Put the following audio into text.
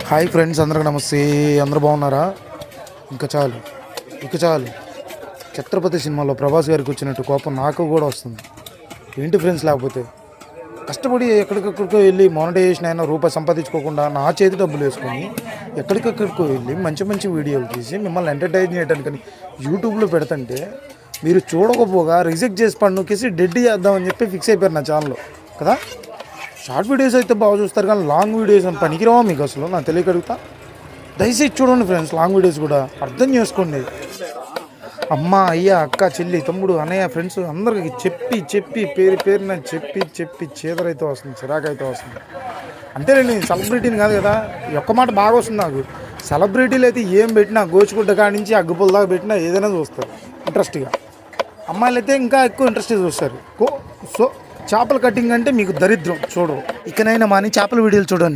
Hi friends, అందరికి నమస్తే. అందరూ బాగున్నారా? ఇంకా చాలు ఛత్రపతి సినిమాలో ప్రభాస్ గారికి వచ్చినట్టు కోపం నాకు కూడా వస్తుంది. ఏంటి ఫ్రెండ్స్, లేకపోతే కష్టపడి ఎక్కడికక్కడికో వెళ్ళి మానిటైజేషన్ అయినా రూపాయి సంపాదించుకోకుండా నా చేతి డబ్బులు వేసుకొని ఎక్కడికక్కడికో వెళ్ళి మంచి మంచి వీడియోలు తీసి మిమ్మల్ని ఎంటర్టైన్ చేయడానికి యూట్యూబ్లో పెడుతుంటే మీరు చూడకపోగా రిజెక్ట్ చేసి పన్నుకేసి డెడ్ చేద్దామని చెప్పి ఫిక్స్ అయిపోయారు నా ఛానల్లో కదా. షార్ట్ వీడియోస్ అయితే బాగా చూస్తారు, కానీ లాంగ్ వీడియోస్ అని పనికిరావా మీకు అసలు? నాకు తెలియకడుగుతా. దయచేసి చూడండి ఫ్రెండ్స్, లాంగ్ వీడియోస్ కూడా అర్థం చేసుకోండి. అమ్మ, అయ్య, అక్క, చెల్లి, తమ్ముడు, అన్నయ్య, ఫ్రెండ్స్ అందరికి చెప్పి పేరున చెప్పి చీదరైతే వస్తుంది, చిరాకైతే వస్తుంది. అంటే నేను సెలబ్రిటీని కాదు కదా, ఈ ఒక్క మాట బాగా వస్తుంది నాకు. సెలబ్రిటీలు అయితే ఏం పెట్టినా గోచుగుడ్డ కాడి నుంచి అగ్గుపుల దాకా పెట్టినా ఏదైనా చూస్తారు ఇంట్రెస్ట్గా. అమ్మాయిలు అయితే ఇంకా ఎక్కువ ఇంట్రెస్ట్గా చూస్తారు. సో చేపల కటింగ్ అంటే మీకు దరిద్రం. చూడరు, ఇకనైనా మాని చేపల వీడియోలు చూడండి.